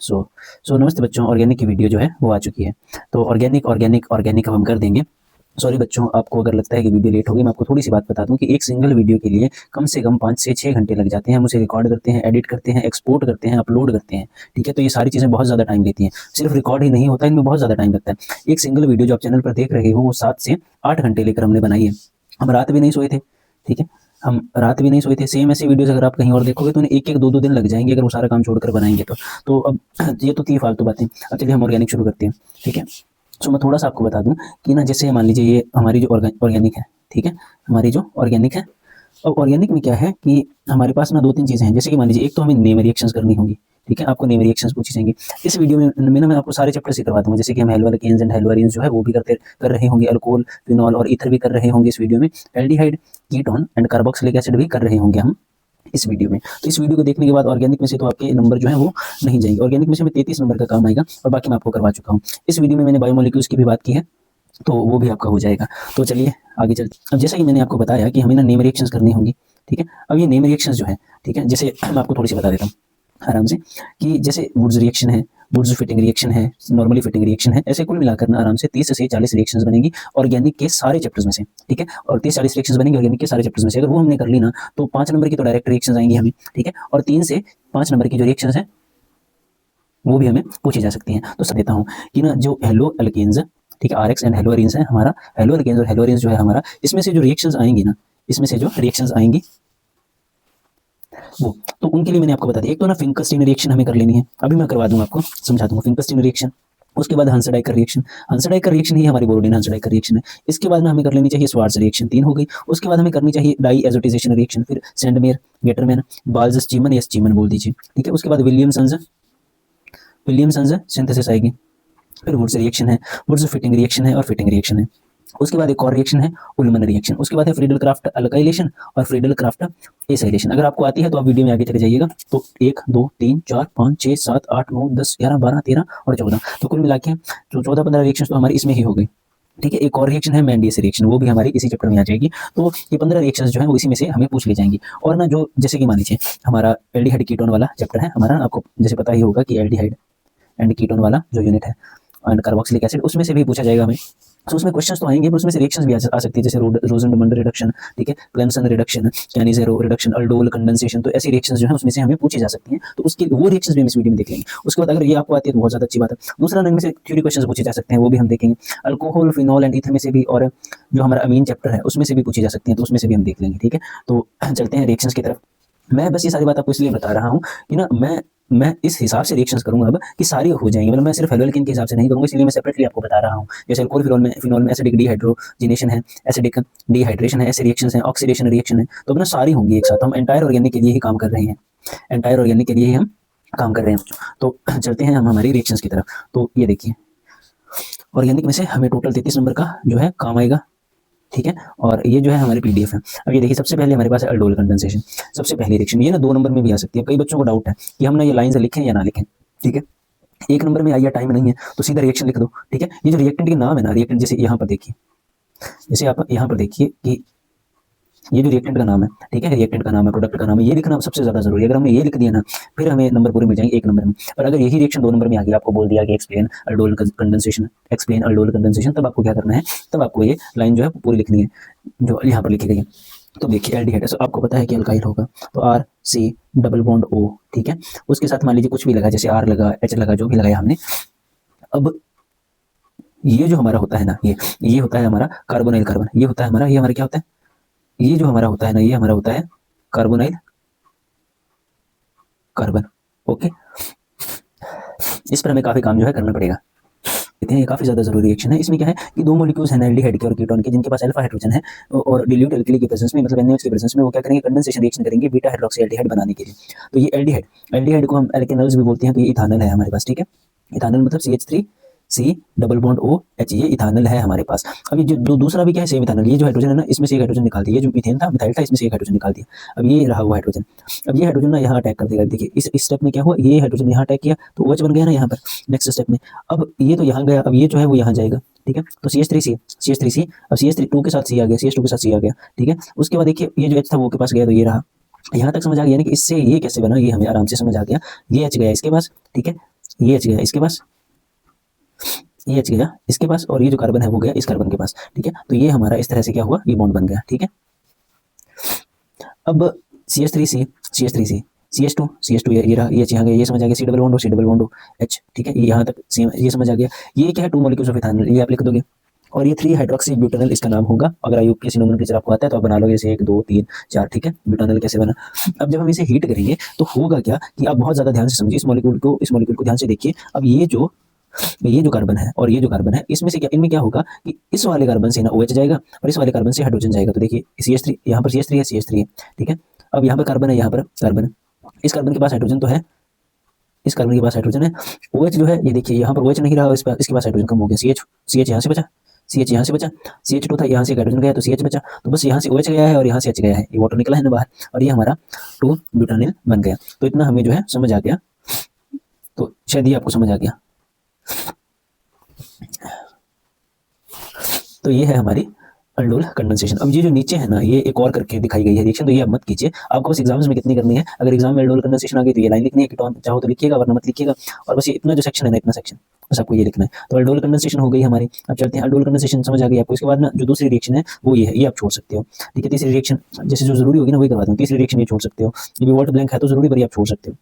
सो नमस्ते बच्चों, ऑर्गेनिक की वीडियो जो है वो आ चुकी है। तो ऑर्गेनिक अब हम कर देंगे। सॉरी बच्चों, आपको अगर लगता है कि वीडियो लेट होगी, मैं आपको थोड़ी सी बात बता दूं कि एक सिंगल वीडियो के लिए कम से कम 5 से 6 घंटे लग जाते हैं। हम उसे रिकॉर्ड करते हैं, एडिट करते हैं, एक्सपोर्ट करते हैं, अपलोड करते हैं, ठीक है। तो ये सारी चीज़ें बहुत ज़्यादा टाइम लेती हैं। सिर्फ रिकॉर्ड ही नहीं होता, इनमें बहुत ज़्यादा टाइम लगता है। एक सिंगल वीडियो जो आप चैनल पर देख रहे हो वो 7 से 8 घंटे लेकर हमने बनाई है। हम रात भी नहीं सोए थे, ठीक है। हम रात भी नहीं सोए थे। सेम ऐसी वीडियोस अगर आप कहीं और देखोगे तो उन्हें 1-1, 2-2 दिन लग जाएंगे अगर वो सारा काम छोड़कर बनाएंगे तो अब ये तो थी फालतू बातें। अब चलिए हम ऑर्गेनिक शुरू करते हैं, ठीक है। सो मैं थोड़ा सा आपको बता दूं कि ना, जैसे मान लीजिए ये हमारी जो ऑर्गेनिक है, ठीक है, हमारी जो ऑर्गेनिक है। अब ऑर्गेनिक में क्या है कि हमारे पास ना 2-3 चीज़ें हैं। जैसे कि मान लीजिए एक तो हमें नेम रिएक्शंस करनी होंगी, ठीक है। आपको नेम रिएक्शंस पूछी जाएंगी इस वीडियो में ना मैं आपको सारे चैप्टर से करवा दूंगा। जैसे कि हम हेलोअल्केन्स एंड हेलोअरीन्स जो है वो भी कर रहे होंगे, अल्कोहल, फिनॉल और ईथर भी कर रहे होंगे इस वीडियो में। Aldehyde, ketone and carboxylic acid भी कर रहे होंगे हम इस वीडियो में। तो इस वीडियो को देखने के बाद ऑर्गेनिक में से तो आपके नंबर जो है वो नहीं जाएंगे। ऑर्गेनिक में से हमें 33 नंबर का काम आएगा और बाकी मैं आपको करवा चुका हूँ। इस वीडियो में मैंने बायोमोलिक्यूल्स की भी बात की है, तो वो भी आपका हो जाएगा। तो चलिए आगे चलते। अब जैसा कि मैंने आपको बताया कि हमें ना नेम रिएक्शंस करनी होंगी, ठीक है। अब ये नेम रिएक्शंस जो है, ठीक है, जैसे मैं आपको थोड़ी सी बता देता हूँ आराम से कि जैसे वुड्स रिएक्शन है, वुड्स फिटिंग रिएक्शन है, नॉर्मली फिटिंग रिएक्शन है, ऐसे कुल मिलाकर ना आराम से 30 से 40 रिएक्शंस बनेंगी ऑर्गेनिक के सारे चैप्टर्स में से, ठीक है। और 30-40 रिएक्शंस बनेंगी ऑर्गेनिक के सारे चैप्टर्स में से। अगर वो हमने कर ली ना तो 5 नंबर की तो डायरेक्ट रिएक्शंस आएंगी हमें, ठीक है। और 3 से 5 नंबर की जो रिएक्शंस है वो भी हमें पूछी जा सकती हैं। तो सब देता हूँ कि ना, जो हेलो अल्केन्स, ठीक है, आरएक्स एंड हेलोअरीन्स है हमारा। हेलो अल्केन्स और हेलोअरीन्स जो है हमारा, इसमें से जो रिएक्शंस आएंगी ना, इसमें से जो रिएक्शंस आएंगी वो, तो उनके लिए मैंने आपको बता दिया। एक तो ना फिंकलस्टीन रिएक्शन हमें कर लेनी है, अभी मैं करवा दूंगा, आपको समझा दूंगा फिंकलस्टीन रिएक्शन। उसके बाद हंसडाइकर रिएक्शन, हंसडाइकर रिएक्शन ही हमारी बोरोडिन हंसडाइकर रिएक्शन है। इसके बाद में हमें कर लेनी चाहिए स्वार्ट्ज रिएक्शन, 3 हो गई। उसके बाद हमें करनी चाहिए डाई एजोटाइजेशन रिएक्शन, फिर सेंडमेयर, गेटरमैन, बाल्ज चीमन या चीमन बोल दीजिए, ठीक है। उसके बाद विलियमसन्स सिंथेसिस आएगी। फिर वुड्स रिएक्शन है, वुड्स फिटिंग रिएक्शन है और फिटिंग रिएक्शन है। उसके बाद एक और रिएक्शन है उल्मन रिएक्शन। उसके बाद है फ्रीडल क्राफ्ट अल्काइलेशन और फ्रीडल क्राफ्ट एसाइलेशन। अगर आपको आती है तो आप वीडियो में आगे चले जाइएगा। तो 1 2 3 4 5 6 7 8 9 10 11 12 13 और 14, तो कुल मिला के जो 14-15 रिएक्शन तो हमारी इसमें ही हो गई, ठीक है। एक और रिएक्शन है मैंडियस रिएक्शन, वो भी हमारी इसी चैप्टर में आ जाएगी। तो ये 15 रिएक्शंस जो है वो इसी में से हमें पूछ ली जाएंगी। और ना, जो जैसे कि मान लीजिए हमारा एल्डिहाइड कीटोन वाला चैप्टर है हमारा, आपको जैसे पता ही होगा कि एल्डिहाइड एंड कीटोन वाला जो यूनिट है एंड कार्बोक्सिलिक एसिड, उसमें से भी पूछा जाएगा हमें। तो उसमें क्वेश्चंस तो आएंगे पर उसमें से रिएक्शंस भी आ सकती है, जैसे रोजनडमंड रिडक्शन, ठीक है, Clemmensen reduction, Cannizzaro reduction, aldol condensation. तो ऐसी रिएक्शंस जो है उसमें से हमें पूछी जा सकती हैं। तो उसकी वो रिएक्शंस भी हम इस वीडियो में देख लेंगे। उसके बाद अगर ये आपको आती है तो बहुत ज्यादा अच्छी बात है। दूसरा इनमें से थ्योरी क्वेश्चंस पूछे जा सकते हैं, वो भी हम देखेंगे। अल्कोहल, फिनॉल एंड ईथर में से भी, और जो हमारा अमीन चैप्टर है उसमें से भी पूछी जा सकती हैं, तो उसमें से भी हम देख लेंगे, ठीक है। तो चलते हैं रिएक्शंस की तरफ। मैं बस ये सारी बात आपको इसलिए बता रहा हूँ कि ना, मैं इस हिसाब से रिएक्शंस करूंगा अब कि सारी हो जाएंगी। मतलब मैं सिर्फ हेलोअल्केन के हिसाब से नहीं करूंगा, इसलिए मैं सेपरेटली आपको बता रहा हूँ। जैसे अल्कोहल फिनॉल में एसिडिक डिहाइड्रोजिनेशन है, एसिडिक डिहाइड्रेशन है, ऐसे रिएक्शंस हैं, ऑक्सीडेशन रिएक्शन है। तो अपना सारी होंगी एक साथ। हम एंटायर ऑर्गेनिक के लिए ही काम कर रहे हैं, एंटायर ऑर्गेनिक के लिए ही हम काम कर रहे हैं। तो चलते हैं हम हमारी रिएक्शंस की तरफ। तो ये देखिए, ऑर्गेनिक में से हमें टोटल 33 नंबर का जो है काम आएगा, ठीक है। और ये जो है हमारी पीडीएफ है। अब ये देखिए, सबसे पहले हमारे पास है अल्डोल कंडेंसेशन, सबसे पहली रिएक्शन। ये ना 2 नंबर में भी आ सकती है। कई बच्चों को डाउट है कि हम ना ये लाइन से लिखें या ना लिखें, ठीक है। 1 नंबर में आइए, टाइम नहीं है तो सीधा रिएक्शन लिख दो, ठीक है। ये जो रिएक्टेंट के नाम है ना, रिएक्टेंट, जैसे यहाँ पर देखिए, जैसे आप यहाँ पर देखिए कि ये जो रिएक्टेंट का नाम है, ठीक है, रिएक्टेंट का नाम है, प्रोडक्ट का नाम है, ये लिखना सबसे ज्यादा जरूरी है। अगर हमने ये लिख दिया ना, फिर हमें नंबर पूरे मिल जाएंगे 1 नंबर में। और अगर यही रिएक्शन 2 नंबर में आ गया, आपको बोल दिया कि एक्सप्लेन अल्डोल कंडेंसेशन, तब आपको क्या करना है, तब आपको ये लाइन जो है पूरी लिखनी है जो यहाँ पर लिखी गई है। तो देखिए एल्डिहाइड, तो आपको पता है कि अल्काइल होगा तो R C double bond O, ठीक है। उसके साथ मान लीजिए कुछ भी लगा, जैसे आर लगा, एच लगा, जो भी लगाया हमने। अब ये जो हमारा होता है ना, ये होता है हमारा कार्बोनाइल कार्बन। ये होता है हमारा, ये हमारा क्या होता है, ये जो हमारा होता है ना, ये हमारा होता है कार्बोनाइल कार्बन, ओके। इस पर हमें काफी काम जो है करना पड़ेगा। ये काफी ज्यादा जरूरी रिएक्शन है। इसमें क्या है कि 2 मॉलिक्यूल्स हैं एल्डिहाइड के और कीटोन के, जिनके पास अल्फा हाइड्रोजन है, और डिल्यूट अल्कली की प्रेजेंस में, मतलब NaOH की प्रेजेंस में वो क्या करेंगे, कंडेंसेशन रिएक्शन करेंगे बीटा हाइड्रोक्सी एल्डिहाइड बनाने के लिए। तो ये एल्डिहाइड को हम एल्केनॉल्स भी बोलते हैं। तो ये इथानल है हमारे पास, ठीक है। इथानल मतलब CH3 C double bond O H, ये इथानल है हमारे पास। अब ये जो दूसरा भी क्या है, सेम इथानल। ये जो हाइड्रोजन है ना, इसमें से एक हाइड्रोजन निकाल दिया। ये जो मीथेन था, मिथाइल था, इसमें से एक हाइड्रोजन निकाल दिया। अब ये रहा हुआ हाइड्रोजन। अब ये हाइड्रोजन ना यहाँ अटैक कर देगा। देखिए इस स्टेप में क्या हुआ, ये हाइड्रोजन यहाँ अटैक किया तो OH बन गया ना यहाँ पर नेक्स्ट स्टेप में। अब ये तो यहाँ गया, अब ये जो है वो यहाँ जाएगा, ठीक है। तो CH3C, अब CH2 के साथ C आ गया, CH2 के साथ C आ गया, ठीक है। उसके बाद देखिए ये जो H था वो के पास गया, तो ये रहा। यहाँ तक समझ आ गया ना कि इससे ये कैसे बना, ये हमें आराम से समझ आ गया। ये H गया इसके पास, ठीक है। ये H गया इसके पास, ये H गया इसके पास, और ये जो कार्बन है वो गया इस कार्बन के पास, ठीक है। तो ये हमारा इस तरह से क्या हुआ, ये बॉन्ड बन गया, ठीक है। अब CH3C, CH3C, CH2 ये रहा, ये यहाँ गया, ये समझ आ गया, C double bond C double bond H, ठीक है। ये यहाँ तक सेम, ये समझ आ गया। ये क्या है, 2 मॉलिक्यूल्स ऑफ इथानल, ये आप लिख दोगे। और ये 3 हाइड्रोक्सी ब्यूटेनॉल इसका नाम होगा। अगर IUPAC नोमेनक्लेचर आपको आता है तो आप बना लोगे, जैसे 1 2 3 4, ठीक है। ब्यूटेनॉल कैसे बना। अब जब हम इसे हीट करेंगे तो होगा क्या कि आप बहुत ज्यादा ध्यान से समझिए, इस मॉलिक्यूल को ध्यान से देखिए। अब ये जो कार्बन है और ये जो कार्बन है, इसमें से क्या, इनमें क्या होगा कि इस वाले कार्बन से ना OH जाएगा और इस वाले कार्बन से हाइड्रोजन जाएगा। तो देखिए CH3, यहाँ पर CH3 है, CH3 है, ठीक है। अब यहाँ पर कार्बन है, यहाँ पर कार्बन है, इस कार्बन के पास हाइड्रोजन तो है, इस कार्बन के पास हाइड्रोजन है। OH जो है ये देखिए यहाँ पर OH नहीं रहा, इसके पास हाइड्रोजन कम हो गया। CH यहाँ से बचा, CH यहाँ से बचा, CH2 था, यहाँ से हाइड्रोजन गया तो CH बचा। तो बस यहाँ से OH गया है और यहाँ से H गया है, ये वाटर निकला है ना बाहर, और ये हमारा 2 ब्यूटानिल बन गया। तो इतना हमें जो है समझ आ गया। तो शायद ये आपको समझ आ गया। तो ये है हमारी अल्डोल कंडेंसेशन। अब ये जो नीचे है ना, ये एक और करके दिखाई गई है रिएक्शन, तो ये आप मत कीजिए, आपको बस एग्जाम्स में कितनी करनी है। अगर एग्जाम में अल्डोल कंडेंसेशन आ गई तो ये लाइन लिखनी है, कीटोन चाहो तो लिखिएगा वरना मत लिखिएगा। और बस ये इतना जो सेक्शन है ना, इतना सेक्शन बस आपको ये लिखना है। तो अल्डोल कंडेंसेशन हो गई हमारी। अब चलते हैं, अल्डोल कंडेंसेशन समझ आ गई आपको। इसके बाद ना जो दूसरी रिएक्शन है वो ये है, ये आप छोड़ सकते हो, ठीक है। तीसरी रिएक्शन जैसे जो जरूरी होगी ना वही करवाता हूँ। तीसरी रिएक्शन ये छोड़ सकते हो, ये भी वॉल्ट ब्लैंक है तो जरूरी, पर ये आप छोड़ सकते हो।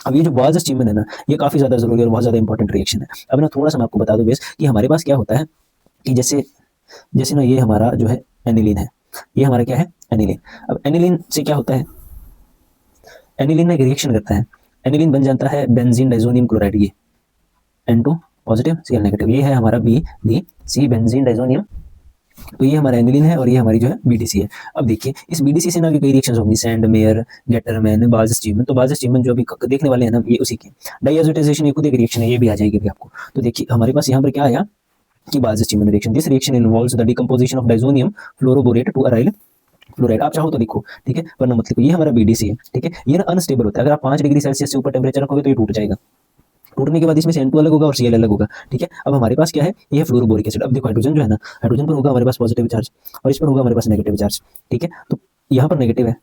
अब ये जो बाज़ चीमन है ना, ये काफी ज्यादा जरूरी और बहुत ज्यादा इंपॉर्टेंट रिएक्शन है। अब ना थोड़ा सा मैं आपको बता दूं बेस कि हमारे पास क्या होता है कि जैसे जैसे ना ये हमारा जो है एनिलीन है, ये हमारा क्या है एनिलीन। अब एनिलीन से क्या होता है, एनिलीन में एक रिएक्शन करता है, एनिलीन बन जाता है बेंजीन डाइजोनियम क्लोराइड, ये N2 पॉजिटिव Cl नेगेटिव, ये है हमारा BDC बेंजीन डाइजोनियम। तो ये हमारा एनिलीन है और ये हमारी जो है BDC है। अब देखिए इस BDC से ना भी कई रिएक्शंस होंगी, सैंडमेयर, गेटरमैन, बाज़ स्टीमन। तो बाज़ स्टीमन जो अभी देखने वाले हैं ना, ये उसी के डाइएज़ोटाइजेशन, ये खुद एक रिएक्शन है, ये भी आ जाएगी अभी आपको। तो देखिए हमारे पास यहाँ पर क्या आया कि Balz Schiemann reaction, this reaction involves the decomposition of diazonium fluoroborate to aryl fluoride. आप चाहो तो लिखो, ठीक है, वरना मत लिखो। ये हमारा BDC है, ठीक है। ये ना अनस्टेबल होता है, अगर आप 5 डिग्री सेल्सियस से ऊपर टेम्परेचर रखोगे तो ये टूट जाएगा। टूटने के बाद इसमें से N2 अलग होगा और Cl अलग होगा, ठीक है। अब हमारे पास क्या है, ये है फ्लोरोबोरिक एसिड। अब देखो हाइड्रोजन जो है ना, हाइड्रोजन पर होगा हमारे पास पॉजिटिव चार्ज और इस पर होगा हमारे पास नेगेटिव चार्ज, ठीक है। तो यहाँ पर नेगेटिव है,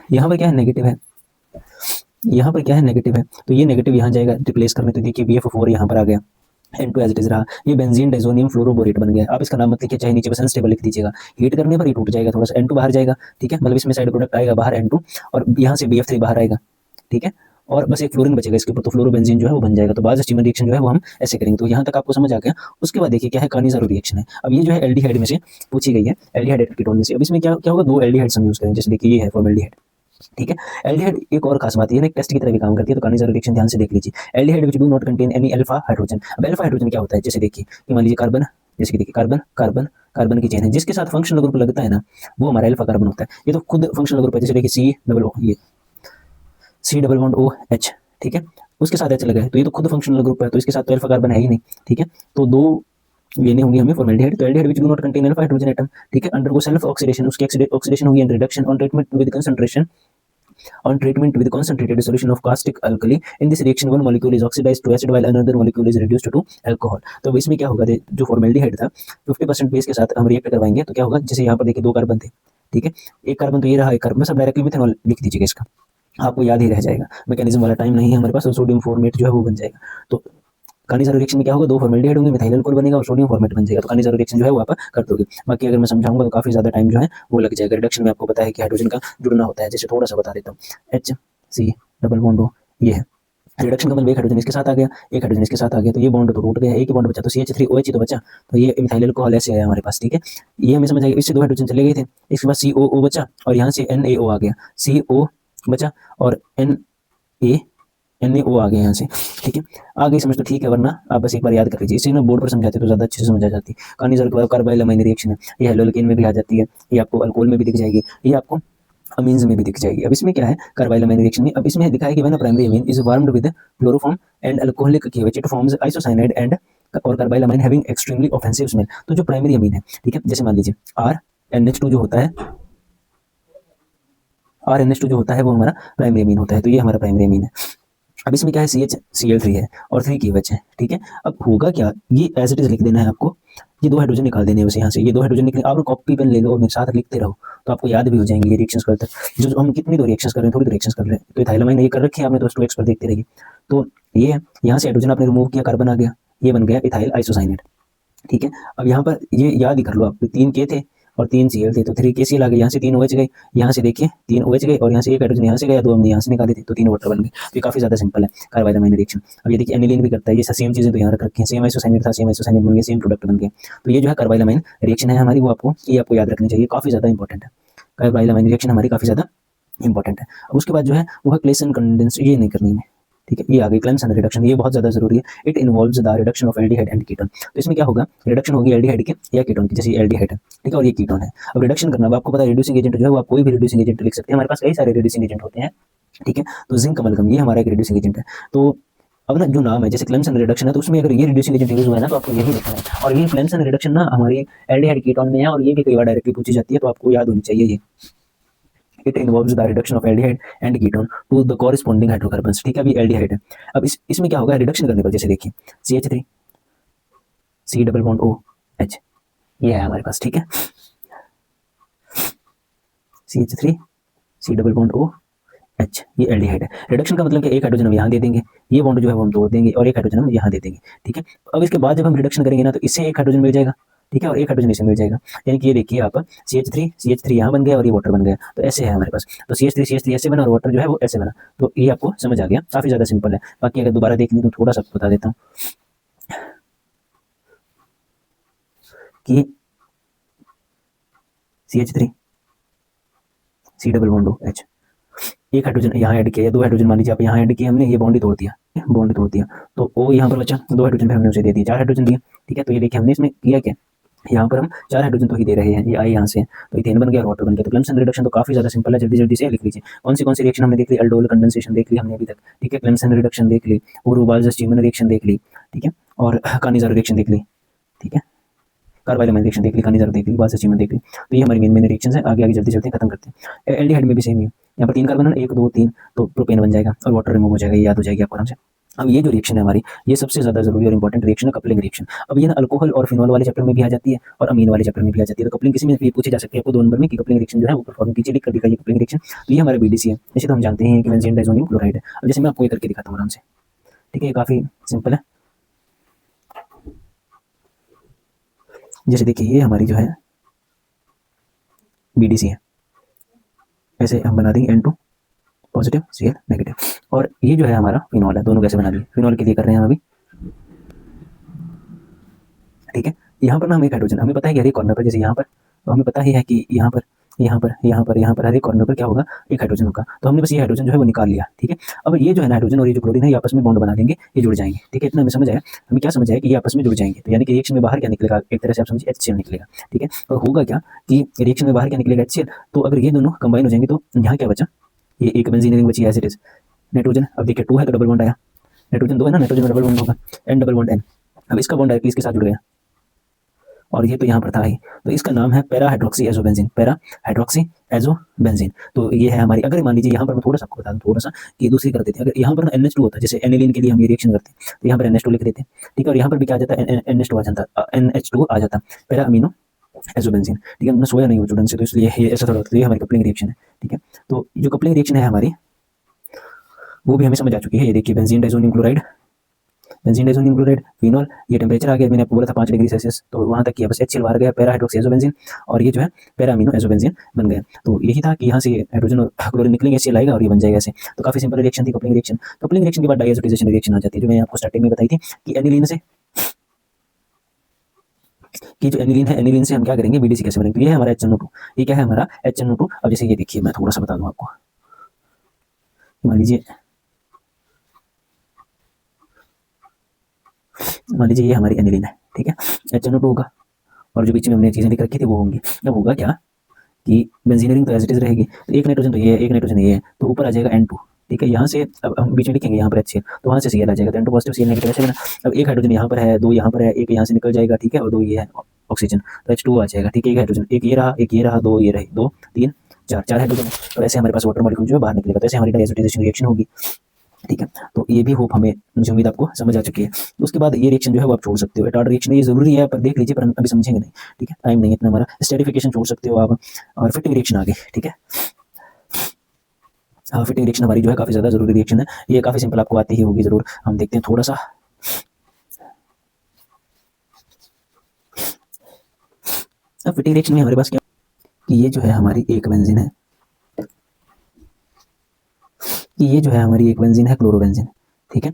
यहाँ पर क्या है नेगेटिव है, यहाँ पर क्या है नेगेटिव है, तो ये नेगेटिव यहाँ जाएगा रिप्लेस करने। तो देखिए BF4 यहाँ पर आ गया, N2 एज इट इज रहा, ये बेंजीन डाइजोनियम फ्लोरोबोरेट बन गया। आप इसका नाम मत लिखिए, चाहे नीचे बस अनस्टेबल लिख दीजिएगा। हीट करने पर ही टूट जाएगा, थोड़ा सा N2 बाहर जाएगा, ठीक है, मतलब इसमें साइड प्रोडक्ट आएगा बाहर N2 और यहाँ से BF3 बाहर आएगा, ठीक है। और बस एक फ्लोरीन बचेगा इसके ऊपर, तो फ्लोरोबेंजीन जो है वो बन जाएगा। तो बाज़ स्टीमन रिएक्शन जो है वो हम ऐसे करेंगे। तो यहाँ तक आपको समझ आ गया। उसके बाद देखिए क्या है, कानिज़ारो रिएक्शन है। अब ये जो है एल्डिहाइड में से पूछी गई है, एल्डिहाइड कीटोन में से। अब इसमें क्या क्या होगा, 2 एल्डिहाइड्स हम यूज करेंगे। जैसे देखिए ये है फॉर्मल्डिहाइड, ठीक है। एल्डिहाइड एक और खास बात ये है, एक टेस्ट की तरह भी काम करती है। तो कानिज़ारो रिएक्शन ध्यान से देख लीजिए। Aldehyde which do not contain any alpha hydrogen. अब अल्फा हाइड्रोजन क्या होता है, जैसे देखिए कि मान लीजिए कार्बन, जैसे कि देखिए कार्बन कार्बन कार्बन की चेन है, जिसके साथ फंक्शनल ग्रुप लगता है ना, वो हमारा अल्फा कार्बन होता है। ये तो खुद फंक्शनल ग्रुप है। जैसे देखिए C डबल बॉन्ड OH, ठीक है, उसके साथ H लगा है, तो ये तो खुद फंक्शनल ग्रुप है, तो इसके साथ तो अल्फा कार्बन है ही नहीं, ठीक है। तो 2 लेने होंगे हमें फॉर्मल्डिहाइड। तो aldehyde which do not contain alpha hydrogen atom, ठीक है, अंडरगो सेल्फ ऑक्सीडेशन, उसकी ऑक्सीडेशन होगी and reduction on treatment with concentration on treatment with concentrated solution of caustic alkali. In this reaction one molecule is oxidized to acid while another molecule is reduced to alcohol. तो इसमें क्या होगा, जो formaldehyde था 50% base के साथ हम react करवाएंगे तो क्या होगा, जैसे यहाँ पर देखिए 2 कार्बन थे, ठीक है, एक कार्बन तो ये रहा, एक कार्बन, सब डायरेक्टली मिथेनॉल लिख दीजिएगा, इसका आपको याद ही रह जाएगा। मैकेनिज्म वाला टाइम नहीं है हमारे पास, और सोडियम फॉर्मेट जो है वो बन जाएगा। तो कानिज़ारो रिएक्शन में क्या होगा, 2 फॉर्मल्डिहाइड होंगे, मिथाइल अल्कोहल बनेगा और सोडियम फॉर्मेट बन जाएगा। तो कानिज़ारो रिएक्शन जो है वो आप कर दोगे। बाकी अगर मैं समझाऊंगा तो काफी ज्यादा टाइम जो है वो लग जाएगा। रिडक्शन में आपको पता है कि हाइड्रोजन का जुड़ना होता है, जैसे थोड़ा सा बता देता हूँ। HC डबल बॉन्ड O, ये है रिडक्शन का मतलब एक हाइड्रोजन इसके साथ आ गया, एक हाइड्रोजन इसके साथ आ गया, तो ये बॉन्ड तो टूट गया, एक ही बॉन्ड बचा, तो CH3OH ही तो बचा। तो ये मिथाइल अल्कोहल ऐसे आया हमारे पास, ठीक है। ये हमें समझ आएगा। इससे 2 हाइड्रोजन चले गए थे, इसके बाद COO बचा और यहाँ से NaO आ गया, CO बचा और NaO आ गया यहाँ से, ठीक है। आगे समझ तो ठीक है, वरना आप बस एक बार याद कर लीजिए। इसे ना बोर्ड पर समझाते तो ज़्यादा अच्छे से समझ आ जाती है। कानिज़ारो कार्बाइलमाइन रिएक्शन है, ये हेलोल्केन में भी आ जाती है, ये आपको अल्कोहल में भी दिख जाएगी, ये आपको अमीन्स में भी दिख जाएगी। अब इसमें क्या है, कार्बाइलमाइन रिएक्शन में, अब इसमें दिखा है कि when a primary amine is warmed with chloroform and alcoholic KOH it forms isocyanide and और carbylamine having extremely offensive smell. तो जो प्राइमरी अमीन है, ठीक है, जैसे मान लीजिए RNH2 जो होता है, RNH2 जो होता है वो हमारा प्राइमरी अमीन होता है। तो ये हमारा प्राइमरी अमीन है। अब इसमें क्या है, CHCl3 है और 3 KOH है, ठीक है। अब होगा क्या, ये एज इट इज लिख देना है आपको, ये 2 हाइड्रोजन निकाल देने हैं बस यहाँ से, ये 2 हाइड्रोजन निकले। आप कॉपी पेन ले लो और मेरे साथ लिखते रहो, तो आपको याद भी हो जाएंगे ये रिएक्शंस करते हैं। जो हम कितनी दो रिएक्शंस कर रहे हैं, थोड़ी दो रिएक्शंस कर रहे हैं। तो इथाइलामाइन ये कर रखी है आपने, तो 2x पर देखते रहिए। तो ये है, यहाँ से हाइड्रोजन आपने रिमूव किया, कार्बन आ गया, ये बन गया इथाइल आइसोसाइनेट। ठीक है, अब यहाँ पर ये याद ही कर लो आप, 3 के थे और 3 Cl थे, तो 3 KCl आ गए, यहाँ से 3 OH गए, यहाँ से देखिए 3 OH गए, और यहाँ से एक हाइड्रोजन यहाँ से गया, 2 हमने यहाँ से निकाले थे, तो 3 वाटर बन गए। तो ये काफी ज्यादा सिंपल है कार्बाइलामाइन रिएक्शन। अब ये देखिए एनिलीन भी करता है, ये सेम चीजें तो यहाँ रख रखी हैं, सेम आइसोसाइनेट था, सेम आइसोसाइनेट बन गया, सेम प्रोडक्ट बन गया। तो ये जो है कार्बाइलामाइन रिएक्शन है हमारी, वो आपको याद रखनी चाहिए, काफी ज्यादा इंपॉर्टेंट है। कार्बाइलामाइन रिएक्शन हमारी काफी ज्यादा इंपॉर्टेंट है। अब उसके बाद जो है वो है क्लेसन कंडेंस, ये नहीं करनी है, ठीक है। ये आ गई क्लेम्सन रिडक्शन, ये बहुत ज्यादा जरूरी है। It involves the reduction of aldehyde and ketone. तो इसमें क्या होगा, रिडक्शन होगी एल्डिहाइड की या कीटोन की, जैसे एल्डिहाइड है, ठीक है, और ये कीटोन है। अब रिडक्शन करना, अब आपको पता है रिड्यूसिंग एजेंट जो है वो आप कोई भी रिड्यूसिंग एजेंट लिख सकते हैं, हमारे पास कई सारे रिड्यूसिंग एजेंट होते हैं, ठीक है। तो जिंक अमलगम ये हमारा एक रिड्यूसिंग एजेंट है। तो अब ना जो नाम है जैसे क्लेम्सन रिडक्शन है, तो उसमें अगर ये रिड्यूसिंग एजेंट यूज हुआ है ना, तो आपको यही लिखना है। और ये क्लेम्सन रिडक्शन ना हमारी एल्डिहाइड कीटोन में है, और ये भी कई बार डायरेक्टली पूछी जाती है, तो आपको याद होनी चाहिए ये। It involves the reduction of aldehyde and ketone to the corresponding hydrocarbons, ठीक है। अभी एल्डिहाइड है, अब इसमें क्या होगा, रिडक्शन करने पर जैसे देखिए CH3 C double bond OH, ये है हमारे पास, ठीक है। CH3 C double bond OH, ये एल्डिहाइड है। रिडक्शन का मतलब कि एक हाइड्रोजन हम यहाँ दे देंगे, ये बॉन्ड जो है वो हम तोड़ देंगे, और एक हाइड्रोजन हम यहाँ दे देंगे, ठीक है। अब इसके बाद जब हम रिडक्शन करेंगे ना, तो इससे एक हाइड्रोजन मिल जाएगा, ठीक है, और एक हाइड्रोजन इससे मिल जाएगा। यानी कि ये देखिए आप CH3 यहाँ बन गया, और ये वाटर बन गया, तो ऐसे है हमारे पास। तो CH3 ऐसे बना, और वाटर जो है वो ऐसे बना। तो ये आपको समझ आ गया, काफी ज्यादा सिंपल है। बाकी अगर दोबारा देख ली तो थोड़ा सा बता देता हूँ कि CH3 C double bond OH, एक हाइड्रोजन यहाँ ऐड किया, 2 हाइड्रोजन मान लीजिए आप यहाँ ऐड किया हमने, ये बॉन्ड तोड़ दिया, बॉन्ड तोड़ दिया, तो O यहाँ पर बचा, 2 हाइड्रोजन पे हमने उसे दे दिया, 4 हाइड्रोजन दिया, ठीक है। तो ये देखिए हमने इसमें किया क्या, यहाँ पर हम 4 हाइड्रोजन तो ही दे रहे हैं, ये आई यहाँ से, तो इथेन बन गया और वाटर बन गया। तो क्लेम्सन रिडक्शन तो काफी ज्यादा सिंपल है, जल्दी जल्दी से लिख लीजिए। कौन सी रिएक्शन हमने देख ली, अल्डोल कंडेंसेशन देख ली हमने अभी तक, ठीक है। क्लेम्सन रिडक्शन देख ली, ओरोवाल्स-स्टीमन रिएक्शन देख ली, ठीक है, और कानिज़ारो रिएक्शन देख ली, ठीक है, कार्बाइलामाइन रिएक्शन देख ली, कानिज़ारो देख ली, वाल्स-स्टीमन देख ली। तो ये हमारी मेन रिएक्शंस है। आगे जल्दी जल्दी खत्म करते हैं। एल्डिहाइड में भी सेम ही है, यहाँ पर 3 कार्बन है, 1 2 3, तो प्रोपेन बन जाएगा और वाटर रिमूव हो जाएगा, ये याद हो जाएगी आपको आराम से। अब ये जो रिएक्शन है हमारी, ये सबसे ज्यादा जरूरी और इंपॉर्टेंट रिएक्शन है, कपलिंग रिएक्शन। अब ये ना अल्कोहल और फिनॉल वाले चैप्टर में भी आ जाती है, और अमीन वाले चैप्टर में भी आ जाती है। तो कपलिंग किसी में भी पूछी जा सकती है आपको 2 नंबर में, कि कपलिंग रिएक्शन जो है वो परफॉर्म कीजिए, लिख कर दिखाइए कपलिंग रिएक्शन। तो ये हमारा BDC है, जैसे तो हम जानते हैं कि बेंजीन डाइज़ोनियम क्लोराइड है। अब जैसे मैं आपको ये करके दिखाता हूँ आराम से, ठीक है, ये काफी सिंपल है। जैसे देखिए ये हमारी जो है BDC है, ऐसे हम बना देंगे N2 पॉजिटिव Cl नेगेटिव, और ये जो है हमारा फिनॉल है, दोनों कैसे बना दिए, फिनॉल के लिए कर रहे हैं हम अभी, ठीक है। यहाँ पर ना हम एक हाइड्रोजन, हमें पता है कि हर एक कॉर्नर पर, जैसे यहाँ पर, तो हमें पता ही है कि यहाँ पर हर एक कॉर्नर पर क्या होगा, एक हाइड्रोजन होगा। तो हमने बस ये हाइड्रोजन जो है वो निकाल लिया, ठीक है। अब ये जो है हाइड्रोजन और ये जो क्लोरीन है, ये आपस में बॉन्ड बना देंगे, ये जुड़ जाएंगे, ठीक है। इतना हमें समझ आया। हमें क्या समझ आया कि ये आपस में जुड़ जाएंगे, तो यानी कि रिएक्शन में बाहर क्या निकलेगा, एक तरह से आप समझिए HCl निकलेगा, ठीक है। और होगा क्या कि रिएक्शन में बाहर क्या निकलेगा, HCl। तो अगर ये दोनों कंबाइन हो जाएंगे, तो यहाँ क्या बचा, ये एक बेंजीन रिंग बची एज इट इज, नाइट्रोजन। अब देखिए 2 है तो डबल बॉन्ड आया, नाइट्रोजन 2 है ना, नाइट्रोजन डबल बॉन्ड होगा, N डबल बॉन्ड N। अब इसका बॉन्ड डायरेक्टली इसके साथ जुड़ गया, और ये तो यहाँ पर था ही, तो इसका नाम है para hydroxy azobenzene, para hydroxy azobenzene. तो ये है हमारी, अगर मान लीजिए यहाँ पर मैं थोड़ा सा आपको बता दूँ, थोड़ा सा कि दूसरी कर देते हैं। अगर यहाँ पर ना NH2 होता है, जैसे एनिलीन के लिए हम ये रिएक्शन करते हैं, तो यहाँ पर NH2 लिख देते हैं, ठीक है। और यहाँ पर भी क्या आ जाता है, NH2 आ जाता, NH2 आ जाता, पैरा अमीनो एजोबेंजीन, ठीक है। मैंने सोया नहीं हो स्टूडेंट से, तो इसलिए ये ऐसा थोड़ा होता है। ये हमारी कपलिंग रिएक्शन है, ठीक है। तो जो कपलिंग रिएक्शन है हमारी, वो भी हमें समझ आ चुकी है। ये देखिए benzene diazonium chloride, benzene diazonium chloride, phenol, ये टेम्परेचर आ गया, मैंने आपको बोला था 5 डिग्री सेल्सियस, तो वहाँ तक किया, बस HCl बाहर गया, पैरा हाइड्रोक्सी एजोबेंजीन, और ये जो है पैरा अमीनो एजोबेंजीन बन गया। तो यही था कि यहाँ से हाइड्रोजन और क्लोरीन निकलेंगे, HCl आएगा और ये बन जाएगा ऐसे। तो काफी सिंपल रिएक्शन थी कपलिंग रिएक्शन। कपलिंग रिएक्शन के बाद डाइएज़ोटेराइजेशन रिएक्शन आ जाती है, जो मैंने आपको स्टार्टिंग में बताई थी कि एनिलीन से, कि जो एनिलीन से हम क्या करेंगे, BDC कैसे बनेंगे। तो ये है हमारा HNO2, ये क्या है हमारा HNO2। अब जैसे ये देखिए, मैं थोड़ा सा बता दूं आपको, मान लीजिए ये हमारी एनिलीन है, ठीक है, HNO2 होगा, और जो बीच में हमने चीजें लिख रखी थी वो होंगी। अब होगा क्या कि बेंजीन रिंग तो एज इट इज रहेगी, तो एक नाइट्रोजन तो ये है, एक नाइट्रोजन ये है, तो ऊपर आ जाएगा N2, ठीक है। यहाँ से अब हम बीच में लिखेंगे यहाँ पर HCl, तो वहाँ से Cl आ जाएगा, तो N2 पॉजिटिव Cl नेगेटिव ऐसे बना। अब एक हाइड्रोजन यहाँ पर है, 2 यहाँ पर है, एक यहाँ से निकल जाएगा, ठीक है, और 2 ये है ऑक्सीजन, तो H2 आ जाएगा, ठीक है। एक हाइड्रोजन, एक ये रहा, 2 ये रहे, 2 3 4 हाइड्रोजन, तो ऐसे हमारे पास वाटर मॉलिक्यूल जो है बाहर निकलेगा। तो ऐसे हमारी डाइएज़ोटेराइजेशन रिएक्शन होगी, ठीक है। तो ये भी होप हमें, मुझे उम्मीद आपको समझ आ चुकी है। तो उसके बाद ये रिएक्शन जो है वो आप छोड़ सकते हो। एट ऑर्डर रिएक्शन ये ज़रूरी है, पर देख लीजिए, पर हम अभी समझेंगे नहीं, ठीक है, टाइम नहीं है इतना हमारा। स्टेरिफिकेशन छोड़ सकते हो आप, और फिटिंग रिएक्शन आ गई, ठीक है। हाँ, फिटिंग रिएक्शन हमारी जो है काफ़ी ज़्यादा ज़रूरी रिएक्शन है। ये काफ़ी सिंपल, आपको आती ही होगी ज़रूर। हम देखते हैं थोड़ा सा। अब फिटिंग रिएक्शन में हमारे पास क्या, कि ये जो है हमारी एक बेंजीन है, कि ये जो है हमारी एक बेंजीन है क्लोरोबेंजीन, ठीक है,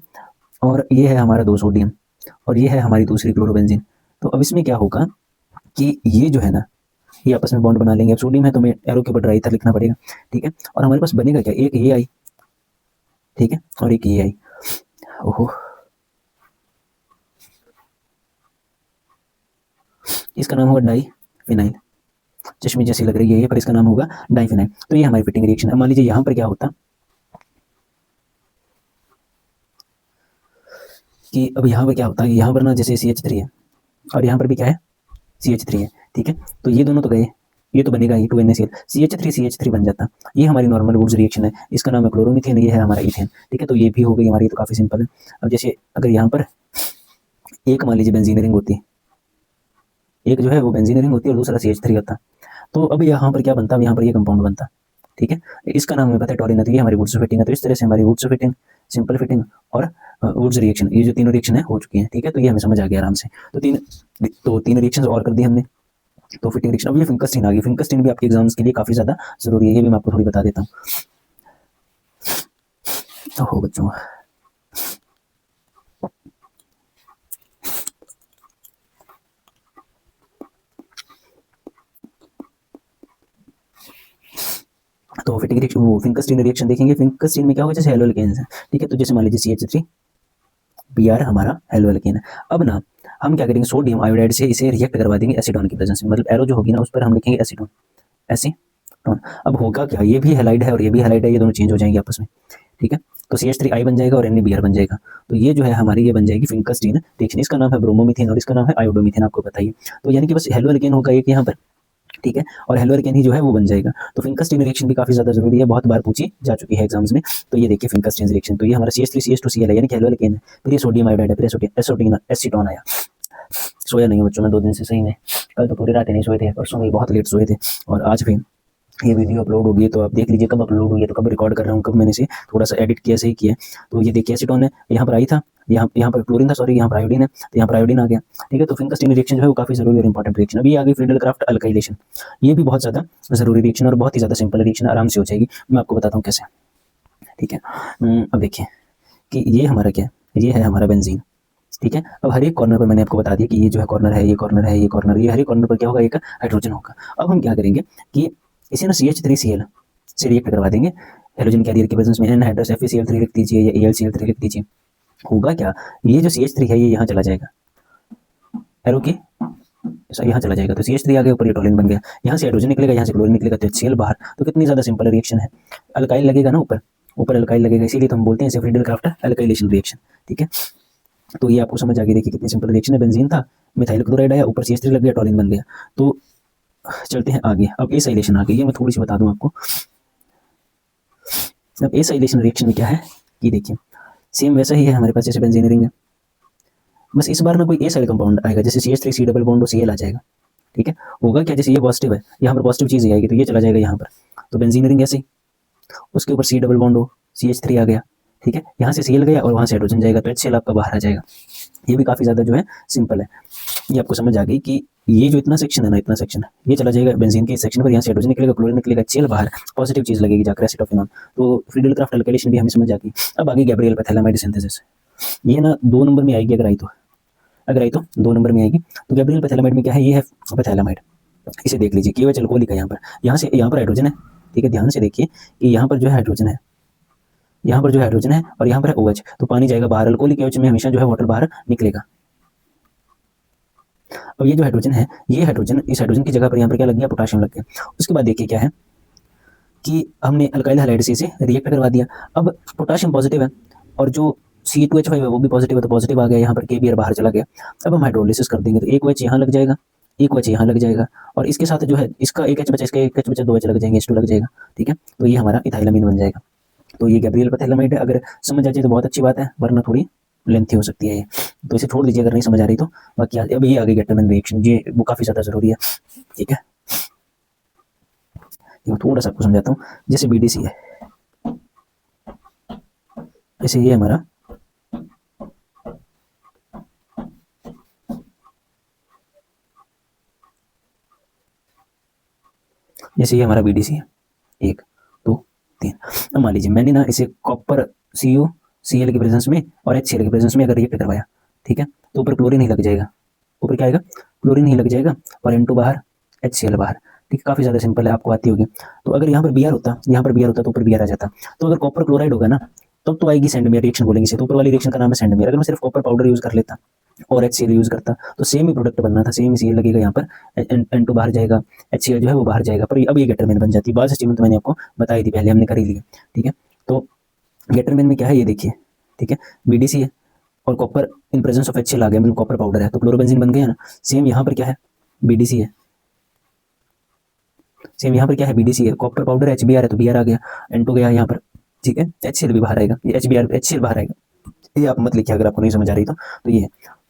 और ये है हमारा 2 सोडियम, और ये है हमारी दूसरी क्लोरोबेंजीन। तो अब इसमें क्या होगा कि ये जो है ना, ये आपस में बॉन्ड बना लेंगे। अब सोडियम है तो मैं एरो के ऊपर ड्राई था लिखना पड़ेगा, ठीक है, और हमारे पास बनेगा क्या, एक ये आई, ठीक है, और एक ये आई। ओहो, इसका नाम होगा डाई फिनाइल। चश्मे जैसी लग रही है ये, पर इसका नाम होगा डाइफिनाइल। तो ये हमारी फिटिंग रिएक्शन है। मान लीजिए यहाँ पर क्या होता कि अब यहाँ पर क्या होता है, यहाँ पर ना जैसे CH3 है, और यहाँ पर भी क्या है, CH3 है, ठीक है। तो ये दोनों तो गए, ये तो बनेगा ही 2NaCl, CH3 बन जाता। ये हमारी नॉर्मल वुड्स रिएक्शन है। इसका नाम है क्लोरोमीथेन, ये है हमारा इथेन, ठीक है। तो ये भी हो गई हमारी, तो काफ़ी सिंपल है। अब जैसे अगर यहाँ पर एक मान लीजिए बेंजीन रिंग होती है, एक जो है वो बेंजीन रिंग होती है और दूसरा CH3 होता, तो अब यहाँ पर क्या बनता है, यहाँ पर ये कंपाउंड बनता, ठीक है। इसका नाम हमें पता है टॉरिन है, तो ये हमारी वुड्स फिटिंग है। तो इस तरह से हमारी वुड्स फिटिंग, सिंपल फिटिंग और वुड्स रिएक्शन, ये जो तीनों रिएक्शन है हो चुकी है, ठीक है। तो ये हमें समझ आ गया आराम से। तो तीन रिएक्शन और कर दिए हमने। तो फिटिंग रिएक्शन, अब ये फिंकस्टीन आ गई। फिंकस्टीन भी आपके एग्जाम्स के लिए काफ़ी ज़्यादा जरूरी है, ये भी मैं आपको थोड़ी बता देता हूँ। तो हो बच्चों, तो फिटिंग रिएक्शन, वो फिंकस्टीन रिएक्शन देखेंगे। फिंकस्टीन में क्या होगा, जैसे हेलो एल्केन्स है, ठीक है। तो जैसे मान लीजिए CH3 Br हमारा हेलो एल्केन है। अब ना हम क्या करेंगे, सोडियम आयोडाइड से इसे रिएक्ट करवा देंगे एसीटोन की प्रेजेंस में, मतलब एरो जो होगी ना उस पर हम लिखेंगे एसीटोन, एसीटोन। अब होगा क्या, ये भी हैलाइड है और ये भी हैलाइड है, ये दोनों चेंज हो जाएंगे आपस में, ठीक है। तो CH3I बन जाएगा और NaBr बन जाएगा। तो ये जो है हमारी, ये बन जाएगी फिंकस्टीन रिएक्शन। इसका नाम है ब्रोमोमीथेन और इसका नाम है आयोडोमीथेन, आपको बताइए। तो यानी कि बस हेलो एल्केन होगा एक यहाँ पर, ठीक है, और हेलो एल्केन ही जो है वो बन जाएगा। तो फिंकस्टीन रिएक्शन भी काफी ज्यादा जरूरी है, बहुत बार पूछी जा चुकी है एग्जाम्स में। तो ये देखिए फिंकस्टीन रिएक्शन, तो ये हमारा CH3CH2Cl है, यानी कि हेलो एल्केन है। फिर ये सोडियम आयोडाइड है, फिर एसीटोन एसीटोन आया। सोया नहीं बच्चों, मैं 2 दिन से सही में, कल तो पूरी रात नहीं सोए थे, परसों भी बहुत लेट सोए थे, और आज भी ये वीडियो अपलोड होगी है, तो आप देख लीजिए कब अपलोड हुई है, तो कब रिकॉर्ड कर रहा हूँ, कब मैंने इसे थोड़ा सा एडिट किया, सही किया। तो ये देखिए एसीटोन है, यहाँ पर आई था, यहाँ पर क्लोरीन था, सॉरी, यहाँ पर आयोडीन है, तो यहाँ पर आयोडीन आ गया, ठीक है। तो फिंकस्टीन रिएक्शन जो है वो काफी जरूरी और इंपॉर्टेंट रिएक्शन। अभी आ गई फ्रीडल क्राफ्ट अल्काइलेशन, ये भी बहुत ज्यादा जरूरी रिएक्शन और बहुत ही ज्यादा सिंपल रिएक्शन, आराम से हो जाएगी। मैं आपको बताता हूँ कैसे, ठीक है। अब देखिए कि ये हमारा क्या है, ये है हमारा बेंजीन, ठीक है। अब हर एक कॉर्नर पर मैंने आपको बता दिया कि ये जो है कॉर्नर है, ये कॉर्नर है, ये कॉर्नर, ये हर एक कॉर्नर पर क्या होगा, एक हाइड्रोजन होगा। अब हम क्या करेंगे कि इसे ना CH3Cl से रिएक्ट करवा देंगे हेलोजन कैरियर के प्रेजेंस में। एनहाइड्रस FeCl3 लिख दीजिए या AlCl3 लिख दीजिए। होगा क्या, ये जो CH3 है ये यहाँ चला जाएगा, एरो के यहाँ चला जाएगा, तो CH3 आ गया, ऊपर ये टोलिन बन गया, यहाँ से हाइड्रोजन निकलेगा, यहाँ से क्लोरीन निकलेगा, तो HCl बाहर। तो कितनी ज्यादा सिंपल रिएक्शन है। अल्काइल लगेगा ना ऊपर, ऊपर अल्काइल लगेगा, इसीलिए तो हम बोलते हैं इसे फ्रीडल क्राफ्ट अल्काइलेशन रिएक्शन, ठीक है। तो ये आपको समझ आ गई, देखिए कितनी सिंपल रिएक्शन है। बेंजीन था, मिथाइल क्लोराइड आया, ऊपर CH3 लग गया, टोलिन बन गया। तो चलते हैं आगे। अब एसाइलेशन आ गई है, मैं थोड़ी सी बता दूं आपको। अब एसाइलेशन रिएक्शन में क्या है कि देखिए सेम वैसा ही है हमारे पास जैसे बेंजीन रिंग है, बस इस बार ना कोई एसाइल कंपाउंड आएगा, जैसे CH3C डबल बॉन्ड और Cl आ जाएगा, ठीक है। होगा क्या, जैसे ये पॉजिटिव है, यहाँ पर पॉजिटिव चीज आएगी, तो ये चला जाएगा यहाँ पर, तो बेंजीन रिंग ऐसे ही, उसके ऊपर C डबल बॉन्ड हो, CH3 आ गया, ठीक है, यहाँ से Cl गया और वहाँ से हाइड्रोजन जाएगा, तो HCl आपका बाहर आ जाएगा। ये भी काफी ज्यादा जो है सिंपल है। ये आपको समझ आ गई कि ये जो इतना सेक्शन है ना, इतना सेक्शन ये चला जाएगा बेंजीन के इस सेक्शन पर, यहाँ से हाइड्रोजन निकलेगा, क्लोरीन निकलेगा, HCl बाहर, पॉजिटिव चीज लगेगी जाकर एसिटोफेनॉन। तो फ्रीडल क्राफ्ट अल्काइलेशन भी हमें समझ आ गई। अब आगे गैब्रियल पैथैलामाइड सिंथेसिस, ये ना 2 नंबर में आएगी, अगर आई तो 2 नंबर में आएगी। तो गैब्रियल पैथैलामाइड में क्या है, ये है पैथैलामाइड, इसे देख लीजिए, KOH अल्कोहलिक है, यहाँ से यहाँ पर हाइड्रोजन है, ठीक है। ध्यान से देखिए कि यहाँ पर जो है हाइड्रोजन है, यहाँ पर जो हाइड्रोजन है, और यहाँ पर है OH, तो पानी जाएगा बाहर, अल्कोहलिक OH में हमेशा जो है वाटर बाहर निकलेगा। अब ये जो हाइड्रोजन है, ये हाइड्रोजन, इस हाइड्रोजन की जगह पर यहाँ पर क्या लग गया, पोटाशियम लग गया। उसके बाद देखिए क्या है कि हमने अल्काइल हैलाइड से इसे रिएक्ट करवा दिया। अब पोटाशियम पॉजिटिव है और जो C2H5 है वो भी पॉजिटिव है, तो पॉजिटिव आ गया, यहाँ पर KBr बाहर चला गया। अब हम हाइड्रोलिसिस कर देंगे, तो एक OH यहाँ लग जाएगा, एक OH यहाँ लग जाएगा, और इसके साथ जो है इसका एक H बचा, इसका एक H बचा, 2 H लग जाएंगे, H2 लग जाएगा, ठीक है। तो ये हमारा इथाइलामीन बन जाएगा। तो ये गैब्रियल पैथेलामाइड है। अगर समझ आ जाए तो बहुत अच्छी बात है, वरना थोड़ी लेंथी हो सकती है ये, तो इसे छोड़ दीजिए अगर नहीं समझ आ रही तो। बाकी अब ये आगे गेटरमैन रिएक्शन, ये वो काफ़ी ज़्यादा ज़रूरी है, ठीक है। मैं थोड़ा सा आपको समझाता हूँ। जैसे बीडीसी है, जैसे ये हमारा बीडीसी है, 1 2 3। अब मान लीजिए मैंने ना इसे कॉपर CuCl के प्रेजेंस में और HCl के प्रेजेंस में अगर रिएक्ट करवाया, ठीक है, तो ऊपर क्लोरीन ही लग जाएगा, ऊपर क्या आएगा, क्लोरीन ही लग जाएगा, और N2 बाहर, HCl बाहर, ठीक है। काफ़ी ज़्यादा सिंपल है, आपको आती होगी। तो अगर यहाँ पर Br होता, यहाँ पर Br होता तो ऊपर Br आ जाता। तो अगर कॉपर क्लोराइड होगा ना, तब तो आएगी सेंडमेयर रिएक्शन बोलेंगे इसे, तो ऊपर वाली रिएक्शन का नाम है सेंडमेयर। अगर मैं सिर्फ कॉपर पाउडर यूज़ कर लेता और HCl यूज़ करता तो सेम ही प्रोडक्ट बनना था, सेम ही CL लगेगा, यहाँ पर N2 बाहर जाएगा, HCl जो है वो बाहर जाएगा, पर अब ये गेटरमैन बन जाती है। बाद स्टेटमेंट मैंने आपको बताई थी, पहले हमने कर ही लिया, ठीक है। तो गेटरमैन में क्या है ये देखिए, ठीक है, बीडीसी है और copper in presence of HCl आ गया, मतलब कॉपर पाउडर है, तो क्लोरोबेंजीन बन गया ना। सेम यहाँ पर क्या है, बीडीसी है, सेम यहाँ पर क्या है, बीडीसी है, कॉपर पाउडर HBr है तो Br आ गया, N2 गया यहाँ पर, ठीक है, HCl भी बाहर आएगा, ये HCl बाहर आएगा। ये आप मत लिखिए अगर आपको नहीं समझ आ रही तो ये है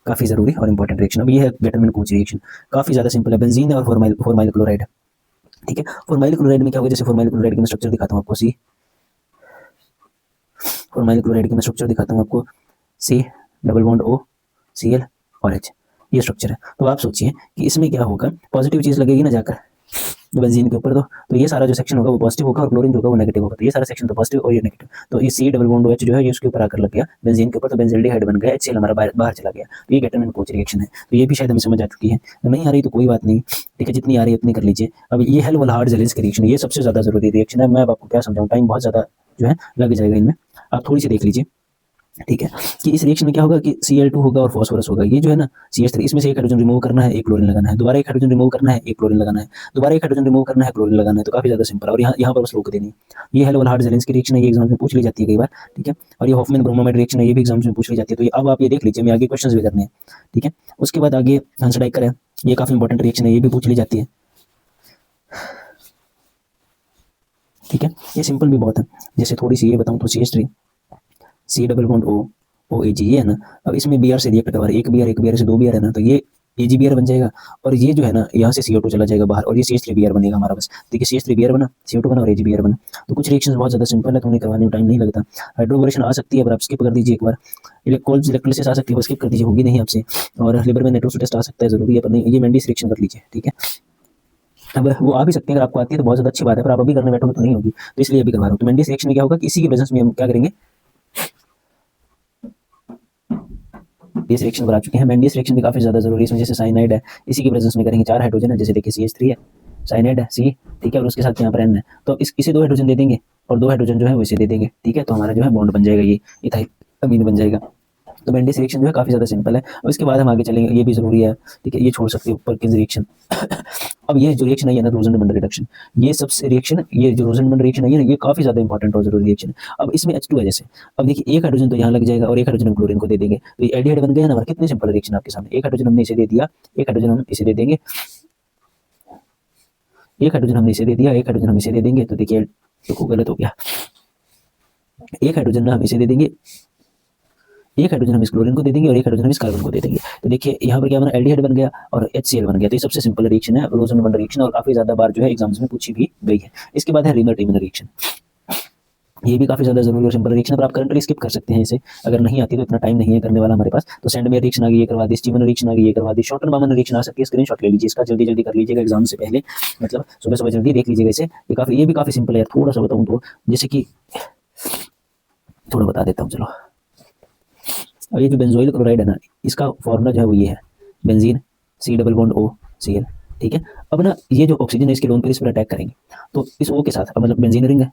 काफ़ी ज़रूरी और इंपॉर्टेंट रिएक्शन। अब ये है गेटरमैन कोच रिएक्शन, काफ़ी ज़्यादा सिंपल है, बेंजीन है और फॉर्माइल क्लोराइड है, ठीक है। फॉर्माइल क्लोराइड में क्या होगा, जैसे फॉर्माइल क्लोराइड का मैं स्ट्रक्चर दिखाता हूँ आपको, फॉर्माइल क्लोराइड का मैं स्ट्रक्चर दिखाता हूँ आपको, C double bond O Cl और H, ये स्ट्रक्चर है। तो आप सोचिए कि इसमें क्या होगा, पॉजिटिव चीज़ लगेगी ना जाकर बेंजीन के ऊपर, तो ये सारा जो सेक्शन होगा वो पॉजिटिव होगा और क्लोरीन जो होगा वो नेगेटिव होगा, तो ये सारा सेक्शन तो पॉजिटिव और ये नेगेटिव। तो ये C डबल बॉन्ड OH जो है ये उसके ऊपर आकर लग गया बेंजीन के ऊपर, तो बेंजील्डिहाइड बन गया, HCl हमारा बाहर चला गया। तो ये गेटरमैन कोच रिएक्शन है। तो ये भी शायद हमें समझ आ चुकी है, नहीं आ रही तो कोई बात नहीं, ठीक है, जितनी आ रही है उतनी कर लीजिए। अब ये हेल्महोल्ट्ज़-ज़ेलेंस्की रिएक्शन, ये सबसे ज़्यादा जरूरी रिएक्शन है। मैं अब आपको क्या समझाऊँ, टाइम बहुत ज़्यादा जो है लग जाएगा इनमें, आप थोड़ी सी देख लीजिए, ठीक है। कि इस रिएक्शन में क्या होगा कि Cl2 होगा और फास्फोरस होगा, ये जो है ना CH3, इसमें से एक हाइड्रोजन रिमूव करना है, एक क्लोरीन लगाना है, दोबारा एक हाइड्रोजन रिमूव करना है, एक क्लोरीन लगाना है, दोबारा एक हाइड्रोजन रिमूव करना है, क्लोरीन लगाना है। तो काफी ज्यादा सिंपल है, और यहाँ पर बस रोक देनी है। ये हेल्महोल्ट्ज़-ज़ेलेंस्की रिएक्शन है, ये एग्जाम में पूछ ली जाती है कई बार, ठीक है। और ये हॉफमैन ब्रोमोमेड रिएक्शन है, ये भी एग्जाम में पूछ ली जाती है। तो अब आप ये देख लीजिए, मैं आगे क्वेश्चन भी करने हैं, ठीक है। उसके बाद आगे हंसडाइकर है, ये काफी इंपॉर्टेंट रिएक्शन है, ये भी पूछ ली जाती है, ठीक है। ये सिंपल भी बहुत है, जैसे थोड़ी सी ये बताऊँ तो CH3 C double bond O OAG, ये है ना। अब इसमें Br से रिएक्ट करवा रहे, एक Br से 2 Br है ना, तो ये AgBr बन जाएगा, और ये जो है ना यहाँ से CO2 चला जाएगा बाहर, और ये CH3Br बनेगा हमारा। बस देखिए, CH3Br बना, CO2 बना और AgBr बना। तो कुछ रिएक्शंस बहुत ज़्यादा सिंपल है, तो उन्हें करवाने में टाइम नहीं लगता। हाइड्रोबोरेशन आ सकती है पर आप स्किप कर दीजिए एक बार, इलेक्ट्रोलिसिस आ सकती है, स्किप कर दीजिए, होगी नहीं आपसे। और लिवर में नाइट्रोसो टेस्ट आ सकता है, जरूरी है पर नहीं, ये मेंडिस रिएक्शन कर लीजिए, ठीक है। अब वो आ भी सकते हैं, अगर आपको आती है तो बहुत ज़्यादा अच्छी बात है, पर आप अभी करने बैठोगे तो नहीं होगी, तो इसलिए अभी करवा रहा हूँ। तो मेंडिस रिएक्शन में क्या होगा कि इसी के प्रेजेंस में हम क्या करेंगे, बेस रिएक्शन पर आ चुके हैं। मेंडिस रिएक्शन भी काफी ज्यादा जरूरी है, इसमें जैसे साइनाइड है, इसी के प्रेजेंस में करेंगे, 4 हाइड्रोजन है, जैसे देखिए CH3 है, साइनाइड है C, ठीक है, और उसके साथ यहाँ पर N है, तो इसे 2 हाइड्रोजन दे देंगे और 2 हाइड्रोजन जो है वो इसे दे देंगे, ठीक है। तो हमारा जो है बॉन्ड बन जाएगा, ये इथाइल अमीन बन जाएगा। तो मेंडिस रिएक्शन जो है काफी ज्यादा सिंपल है। और इसके बाद हम आगे चलेंगे, ये भी जरूरी है, ठीक है, ये छोड़ सकते हैं, परकिंस रिएक्शन। अब ये जो रिएक्शन है ये ना, रोजनमंड रिडक्शन, ये सबसे रिएक्शन, ये जो रोजनमंड रिएक्शन है ये काफी ज्यादा इंपॉर्टेंट और जरूरी रिएक्शन है। अब इसमें H2 है, जैसे अब देखिए एक हाइड्रोजन तो यहाँ लग जाएगा और एक हाइड्रोजन क्लोरीन को दे देंगे, तो ये एल्डिहाइड बन गया ना हमारा। कितनी सिंपल रिएक्शन आपके सामने, एक हाइड्रोजन हमने इसे दे दिया, एक हाइड्रोजन हम इसे दे देंगे, एक हाइड्रोजन हमने इसे दे दिया, एक हाइड्रोजन हम इसे दे देंगे, तो देखिए तो गलत हो गया, एक हाइड्रोजन ना हम इसे दे देंगे, एक हाइड्रोजन हम इस क्लोरीन को दे देंगे और एक हाइड्रोजन हम इस कार्बन को दे देंगे। तो देखिए यहाँ पर क्या बना, एल्डिहाइड बन गया और HCl बन गया। तो ये सबसे सिंपल रिएक्शन है, रोजनमंड रिएक्शन, और काफी ज्यादा बार जो है एग्जाम्स में पूछी भी गई है। इसके बाद है रीमर-टीमर रिएक्शन, ये भी काफी ज्यादा जरूरी और सिंपल रिएक्शन, पर आप करंटली स्किप कर सकते हैं इसे, अगर नहीं आती तो इतना टाइम नहीं है करने वाला हमारे पास। तो सेंडमेयर रिएक्शन आ गई, ये करवा दी, स्टीवन रिएक्शन आ गई, ये करवा दी, शॉर्टन-बामन रिएक्शन आ सकती है, स्क्रीनशॉट ले लीजिए इसका, जल्दी जल्दी कर लीजिएगा एग्जाम से पहले, मतलब सुबह सुबह जल्दी देख लीजिएगा इसे। ये भी काफी सिंपल है, थोड़ा सा बताऊँ तो, जैसे कि थोड़ा बता देता हूँ, चलो। और ये जो बेंजोइल क्लोराइड है ना, इसका फॉर्मूला जो है वो ये है, benzene C double bond O Cl, ठीक है। अब ना ये जो ऑक्सीजन है इसके लोन पर इस पर अटैक करेंगे, तो इस O के साथ, अब मतलब बेंजीन रिंग है,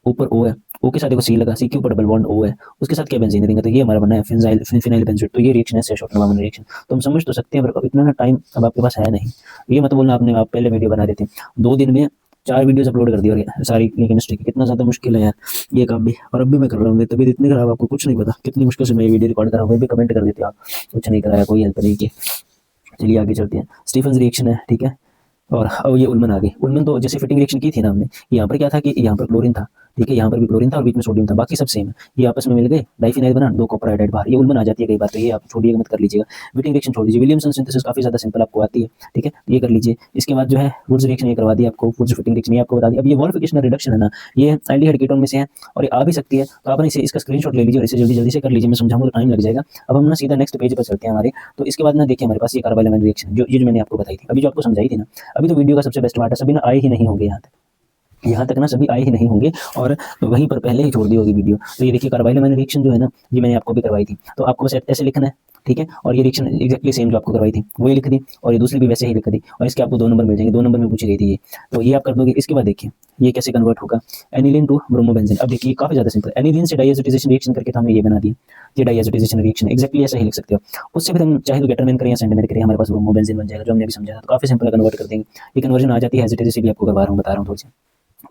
ऊपर O है, O के साथ देखो C लगा, C के ऊपर डबल बॉन्ड O है, उसके साथ क्या बेंजीन रिंग है, तो ये हमारा बना है फिनाइल बेंजोएट। तो ये रिएक्शन है शॉर्टन-बामन रिएक्शन। तो हम समझ तो सकते हैं, पर इतना ना टाइम अब आपके पास है नहीं। ये मत बोलना आपने, आप पहले वीडियो बना देते, 2 दिन में 4 वीडियोस अपलोड कर दी और सारी केमिस्ट्री की, कितना ज़्यादा मुश्किल है यार ये काम भी। और अब भी मैं कर रहा हूँ, तबीयत इतनी खराब, आपको कुछ नहीं पता कितनी मुश्किल से मैं ये वीडियो रिकॉर्ड कर रहा हूँ, भी कमेंट कर देते आप, कुछ नहीं कराया, कोई हेल्प नहीं की। चलिए आगे चलते हैं, स्टीफन्स रिएक्शन है, ठीक है। और अब ये उल्मन आ गई। उल्मन तो जैसे फिटिंग रिएक्शन की थी ना हमने, यहाँ पर क्या था कि यहाँ पर क्लोरीन था, ठीक है, यहाँ पर भी क्लोरीन था और बीच में सोडियम था, बाकी सब सेम है, ये आपस में मिल गए, डाइफिनाइल बना, 2 कॉपर आयोडाइड बाहर, ये उल्मन आ जाती है कई बार, तो ये आप छोड़िएगा मत, कर लीजिएगा। व्हिटिंग रिएक्शन छोड़ दीजिए, विलियमसन सिंथेसिस काफी ज्यादा सिंपल आपको आती है, ठीक है, ये कर लीजिए। इसके बाद जो है वुड्स रिएक्शन ये करवा दी आपको, वुड्स फिटिंग रिएक्शन ये आपको बता दी। अब ये वोल्फिकेशन रिडक्शन है ना, ये एल्डिहाइड कीटोन में से है और ये आ भी सकती है, तो आपने इसे इसका स्क्रीनशॉट ले लीजिए और इसे जल्दी जल्दी से कर लीजिए, मैं समझाऊंगा तो टाइम लग जाएगा। अब हम ना सीधा नेक्स्ट पेज पर चलते हैं हमारे। तो इसके बाद ना देखिए हमारे पास ये कार्बाइल रिएक्शन जो मैंने आपको बताई थी, अभी जो आपको समझाई थी ना, अभी तो वीडियो का सबसे बेस्ट पार्ट है, सभी ना आए ही नहीं होंगे यहाँ तक ना सभी आए ही नहीं होंगे और वहीं पर पहले ही छोड़ दी होगी वीडियो। तो ये देखिए कार्बाइल रिएक्शन जो है ना, ये मैंने आपको भी करवाई थी, तो आपको बस ऐसे लिखना है, ठीक है, और ये रिएक्शन एक्जैक्टली सेम जो आपको करवाई थी वही लिख दी, और ये दूसरी भी वैसे ही लिख दी, और इसके आपको 2 नंबर मिल जाएंगे, 2 नंबर में पूछी गई थी ये, तो ये आप कर दोगे। इसके बाद देखिए ये कैसे कन्वर्ट होगा, एनिलीन टू ब्रोमोबेंजीन। अब देखिए काफी ज्यादा सिंपल, एनिलीन से डाइएसिटाइजेशन रिएक्शन करके तो हमने ये बना दिया, ये डाइएसिटाइजेशन रिएक्शन एक्जैक्टली ऐसा ही लिख सकते हो। उससे फिर हम चाहे तो गेटरमैन करें या सेंडमैन करें, हमारे पास ब्रोमोबेंजीन बन जाएगा, जो हमने अभी समझा था, तो काफी सिंपल कन्वर्ट कर देंगे। ये कन्वर्जन आ जाती है एज इट इज, इसीलिए आपको करवा रहा हूँ, बता रहा हूँ थोड़ी सी।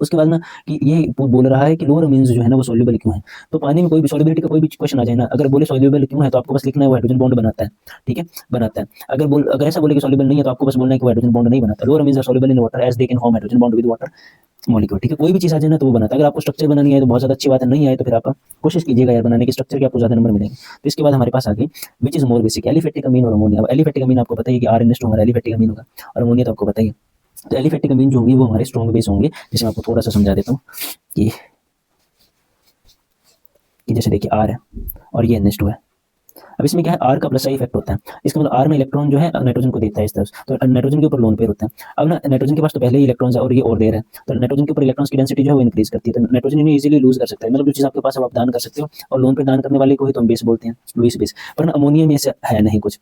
उसके बाद ना कि ये बोल रहा है कि लोअर अमीन्स जो है ना वो सॉल्युबल क्यों है, तो पानी में कोई भी सॉल्युबिलिटी का कोई भी क्वेश्चन आ जाए ना, अगर बोले सॉल्युबल क्यों है तो आपको बस लिखना है वो हाइड्रोजन बॉन्ड बनाता है, ठीक है, बनाता है। अगर ऐसा बोले कि सॉल्युबल नहीं है तो आपको बस बोलना है कि वो हाइड्रोजन बॉन्ड नहीं बनाता। Lower amines are soluble in water as they can form hydrogen bond with water molecule, ठीक है, कोई भी चीज आ जाए ना तो वो बनाता है। अगर आपको स्ट्रक्चर बनानी है तो बहुत ज्यादा अच्छी बात है, नहीं आए तो फिर आप कोशिश कीजिएगा यार बनाने की, स्ट्रक्चर के आपको ज्यादा नंबर मिलेंगे। तो इसके बाद हमारे पास आ गई which is more basic, aliphatic अमीन और अमोनिया। अब एलिफेटिक अमीन आपको पता है कि RNS हमारा एलिफेटिक अमीन होगा, और अमोनिया तो आपको पता ही है। तो एलिफेटिक अमीन जो होंगे वो हमारे स्ट्रॉन्ग बेस होंगे, जिसे मैं आपको थोड़ा सा समझा देता हूँ कि जैसे देखिए R है और ये NH2 है। अब इसमें क्या है, R का प्लस आई इफेक्ट होता है, इसका मतलब R में इलेक्ट्रॉन जो है नाइट्रोजन को देता है इस तरफ, तो नाइट्रोजन के ऊपर लोन पेयर होता है। अब ना नाइट्रोजन के पास तो पहले ही इलेक्ट्रॉन्स है और ये और देर है, तो नाइट्रोजन के ऊपर इलेक्ट्रॉन्स की डेंसिटी जो है वो इंक्रीज करती है, तो नाइट्रोजन इन्हें इजीली लूज कर सकता है। मतलब जो चीज आपके पास है आप दान कर सकते हो, और लोन पे दान करने वाले को ही तो हम बेस बोलते हैं, लुईस बेस। पर ना अमोनिया में ऐसा है नहीं कुछ,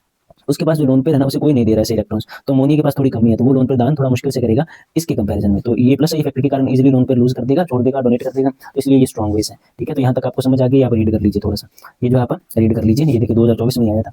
उसके पास जो लोन पे है ना उसे कोई नहीं दे रहा है इलेक्ट्रॉन्स, तो अमोनिया के पास थोड़ी कमी है, तो वो लोन पे दान थोड़ा मुश्किल से करेगा इसके कंपैरिजन में। तो ये प्लस इफेक्ट के कारण इजीली लोन पे लूज कर देगा, छोड़ देगा, डोनेट कर देगा, तो इसलिए ये स्ट्रॉन्ग बेस है, ठीक है। तो यहाँ तक आपको समझ आ गई, आप रीड कर लीजिए थोड़ा सा, ये जो आप रीड कर लीजिए, ये देखिए 2024 में आया था।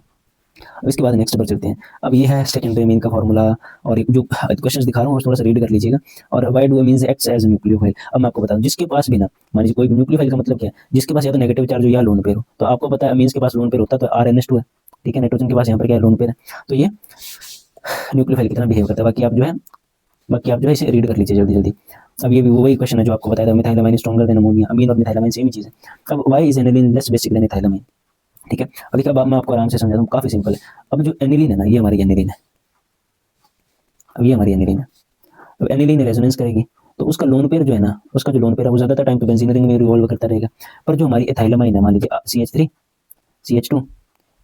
अब इसके बाद नेक्स्ट पर चलते हैं। अब ये है सेकेंडरी अमीन का फॉर्मूला, और जो क्वेश्चंस दिखा रहा हूँ थोड़ा सा रीड कर लीजिएगा। और why do amines acts as nucleophile. अब मैं आपको बताऊं, जिसके पास भी ना, मान लीजिए कोई भी न्यूक्लियोफाइल का मतलब क्या है, जिसके पास या तो नेगेटिव चार्ज हो या लोन पेयर हो, तो आपको पता है अमीन्स के पास लोन पेयर होता है, तो RNS2 है, ठीक है, नाइट्रोजन के पास यहाँ पर क्या है, लोन पेयर है, तो ये न्यूक्लियोफाइल की तरह बिहेव करता है। बाकी आप जो है इसे रीड कर लीजिए जल्दी जल्दी। अब ये भी वही क्वेश्चन है जो आपको बताया था, methylamine stronger than ammonia, amine और मिथाइलामाइन सेम ही चीज है। अब why is aniline less basic than ethylamine, ठीक है। अब देखिए अब मैं आपको आराम से समझाता हूँ, काफी सिंपल है। अब जो एनिलीन है ना, ये हमारी एनिलीन है, अब ये हमारी एनिलीन है। अब एनिलीन रेजोनेंस करेगी तो उसका लोन पेयर जो है ना, उसका जो लोन पेयर है वो ज्यादातर टाइम पे बेंजीन रिंग में रिवॉल्व करता रहेगा। पर जो हमारी एथाइलामाइन है, मान लीजिए CH3 CH2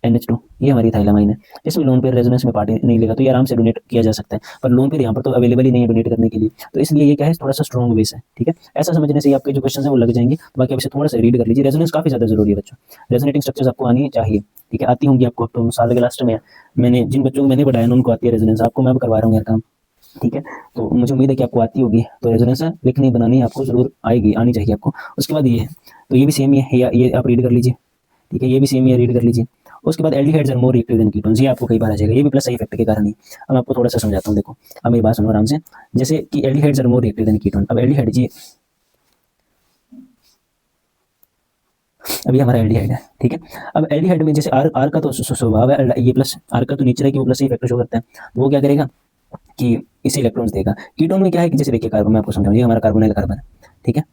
NH2, ये हमारी थाइलामाइन है, इसमें लोन पेयर रेजोनेंस में पार्ट नहीं लेगा, तो ये आराम से डोनेट किया जा सकता है, पर लोन पेयर यहाँ पर तो अवेलेबल ही नहीं है डोनेट करने के लिए, तो इसलिए ये क्या है, थोड़ा सा स्ट्रॉन्ग बेस है, ठीक है। ऐसा समझने से ही आपके जो क्वेश्चन है वो लग जाएंगे। तो बाकी आप इसे थोड़ा सा रीड कर लीजिए, रेजोनेंस काफी ज्यादा जरूरी है बच्चों, रेजोनेटिंग स्ट्रक्चर्स आपको आनी चाहिए, ठीक है, आती होंगी आपको, तो साल के लास्ट में मैंने जिन बच्चों को मैंने पढ़ाया ना उनको आती है रेजोनेंस, आपको मैं करवा रहा हूँ यार काम, ठीक है। तो मुझे उम्मीद है कि आपको आती होगी, तो रेजोनेंस लिखनी बनानी आपको जरूर आएगी, आनी चाहिए आपको। उसके बाद ये है, तो ये भी सेम ही है, ये आप रीड कर लीजिए, ठीक है, ये भी सेम ही है, रीड कर लीजिए। उसके बाद aldehydes are more reactive than ketones, ये आपको कई बार आ जाएगा, ये भी प्लस आई इफेक्ट के कारण ही। अब मैं आपको थोड़ा सा समझाता हूँ, देखो अब मेरी बात सुनो आराम से। जैसे कि aldehydes are more reactive than ketone, अब एल्डिहाइड जी, अब ये हमारा एल्डिहाइड है, ठीक है। अब एल्डिहाइड में जैसे आर का तो स्वभाव है, ये प्लस आर का तो नेचर है कि वो प्लस इफेक्ट शो करता है, तो वो क्या करेगा कि इसे इलेक्ट्रॉन्स देगा। कीटोन में क्या है कि जैसे देखिए कार्बन, मैं आपको समझाऊँ, ये हमारा कार्बोनाइल कार्बन है, ठीक है।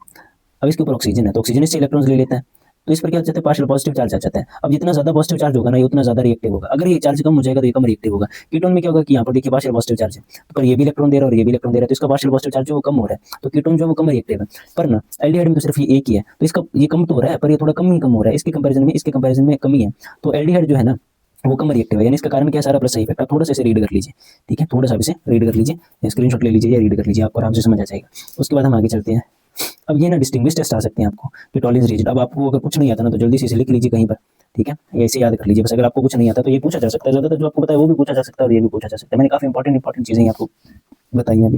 अब इसके ऊपर ऑक्सीजन है, तो ऑक्सीजन इससे इलेक्ट्रॉन्स ले लेता है, तो इस पर क्या हो जाता है, पार्शियल पॉजिटिव चार्ज आ जाता है। अब जितना ज्यादा पॉजिटिव चार्ज होगा ना, ये उतना ज्यादा रिएक्टिव होगा। अगर ये चार्ज कम हो जाएगा तो ये कम रिएक्टिव होगा। कीटोन में क्या होगा कि यहाँ पर देखिए पार्शियल पॉजिटिव चार्ज है, पर ये भी इलेक्ट्रॉन दे रहा है और ये भी इलेक्ट्रॉन दे रहा है, तो इसका पार्शियल पॉजिटिव चार्ज जो वो कम हो रहा है, तो कीटोन जो वो कम रिएक्टिव है। पर ना एल्डिहाइड में तो सिर्फ ये एक ही है, तो इसका ये कम तो हो रहा है, पर ये थोड़ा कम ही कम हो रहा है, इसके कंपेरिजन में कमी है। तो एल्डिहाइड जो है ना वो कम रिएक्टिव है, यानी इसका कारण क्या सारा प्लस इफेक्ट। आप थोड़ा सा इसे रीड कर लीजिए, ठीक है, थोड़ा सा इसे रीड कर लीजिए, स्क्रीनशॉट ले लीजिए या रीड कर लीजिए, आपको आराम से समझ आ जाएगा। उसके बाद हम आगे चलते हैं। अब ये ना डिस्टिंग्विश टेस्ट आ सकते हैं आपको कि टॉलरेंस रीजन। अब आपको अगर कुछ नहीं आता ना तो जल्दी से इसे लिख लीजिए कहीं पर, ठीक है, या इसे याद कर लीजिए बस। अगर आपको कुछ नहीं आता तो ये पूछा जा सकता है, ज्यादातर जो आपको पता है वो भी पूछा जा सकता है और ये भी पूछा जा सकता है। मैंने काफी इंपॉर्टेंट चीजें आपको बताई हैं अभी,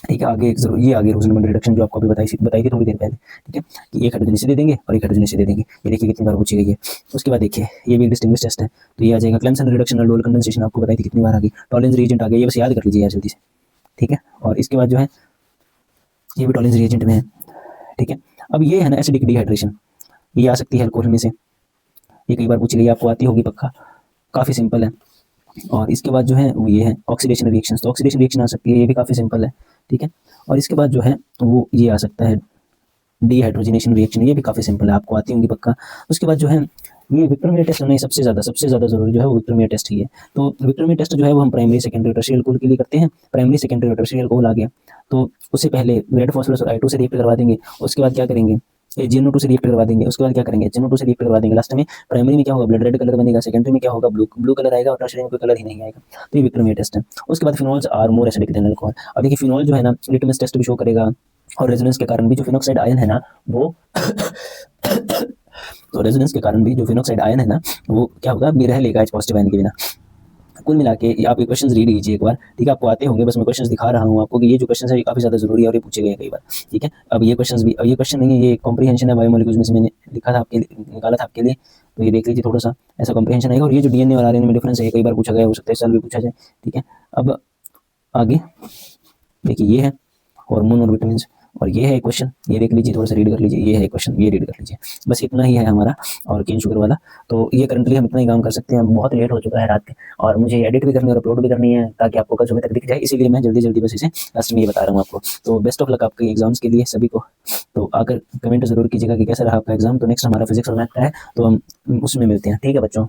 ठीक है। आगे एक जरूर ये आगे रोजनमंड रिडक्शन जो आपको अभी बताई थी थोड़ी देर पहले, ठीक है, कि एक हाइड्रोजन इसे दे देंगे और एक हाइड्रोजन इसे दे देंगे, ये देखिए कितनी बार पूछी गई है। उसके बाद देखिए ये भी डिस्टिंग्विश टेस्ट है, तो ये आ जाएगा क्लेम्सन रिडक्शन अल्डोल कंडेंसेशन, आपको बताई थी कितनी बार आ गई। टॉलरेंस रिएजेंट आ गया, ये बस याद कर लीजिए यार जल्दी से, ठीक है। और इसके बाद जो है ये भी टॉलरेंस रिएजेंट में है, ठीक है। अब ये है ना एसिडिक डिहाइड्रेशन, ये आ सकती है अल्कोहल में से, ये कई बार पूछी गई, आपको आती होगी पक्का, काफ़ी सिंपल है। और इसके बाद जो है वो ये है ऑक्सीडेशन रिएक्शन, तो ऑक्सीडेशन रिएक्शन आ सकती है, ये भी काफ़ी सिंपल है, ठीक है। और इसके बाद जो है वो ये आ सकता है डिहाइड्रोजनेशन रिएक्शन, ये भी काफ़ी सिंपल है, आपको आती होंगी पक्का। उसके बाद जो है ये विक्रमीय टेस्ट होना सबसे ज़्यादा ज़रूरी जो है वो विक्रमीय टेस्ट ही है। तो विक्रमीय टेस्ट जो है वो हम प्राइमरी, सेकेंडरी, टर्शियरी अल्कोहल के लिए करते हैं। प्राइमरी, सेकेंडरी और टर्शियरी अल्कोहल आ गया, तो उससे पहले रेड फास्फोरस और I2 से रिएक्ट करवा देंगे। उसके बाद क्या करेंगे, GnO2 से रिएक्ट करवा देंगे। उसके बाद क्या करेंगे, HNO2 से रिएक्ट करवा देंगे। लास्ट में प्राइमरी में क्या होगा, ब्लड रेड कलर बनेगा। सेकेंडरी में क्या होगा, ब्लू कलर आएगा और टर्शियरी में कोई कलर ही नहीं आएगा। तो ये विक्रमीय टेस्ट है। उसके बाद phenols are more acidic than alcohol. अब देखिए फिनोल जो है ना लिटमस टेस्ट भी शो करेगा, और रेजोनेंस के कारण भी जो फिनोक्साइड आयन है ना वो तो रेजोनेंस के कारण भी जो फिनोक्साइड आयन है ना वो क्या होगा, रह लेगा H पॉजिटिव आयन के बिना। कुल मिला के आप ये क्वेश्चंस रीड कीजिए एक बार, ठीक है। आपको आते होंगे, बस मैं क्वेश्चंस दिखा रहा हूँ आपको कि ये जो क्वेश्चंस है ये काफ़ी ज़्यादा जरूरी है और ये पूछे गए हैं कई बार, ठीक है। अब ये क्वेश्चंस भी, अब ये क्वेश्चन नहीं है, ये कॉम्प्रीहेंशन है बायोमोलिक्यूल्स में से मैंने लिखा था आपके निकाला था आपके लिए, तो ये देख लीजिए थोड़ा सा ऐसा कॉम्प्रीहेंशन आएगा। और ये जो DNA और RNA में डिफरेंस है ये कई बार पूछा गया, हो सकता है इस साल भी पूछा जाए, ठीक है। अब आगे देखिए ये है हार्मोन और विटामिन, और ये है क्वेश्चन, ये देख लीजिए, थोड़ा सा रीड कर लीजिए, ये है क्वेश्चन, ये रीड कर लीजिए। बस इतना ही है हमारा और केन शुगर वाला। तो ये करंटली हम इतना ही काम कर सकते हैं। बहुत लेट हो चुका है रात के, और मुझे एडिट भी करनी है और अपलोड भी करनी है ताकि आपको कल सुबह तक दिख जाए, इसीलिए मैं जल्दी जल्दी बस इसे लास्ट में ये बता रहा हूँ आपको। तो बेस्ट ऑफ लक आपके एग्जाम्स के लिए सभी को। तो आकर कमेंट जरूर कीजिएगा कि कैसा रहा आपका एग्जाम। तो नेक्स्ट हमारा फिजिक्स और मैथ का है, तो हम उसमें मिलते हैं, ठीक है बच्चों।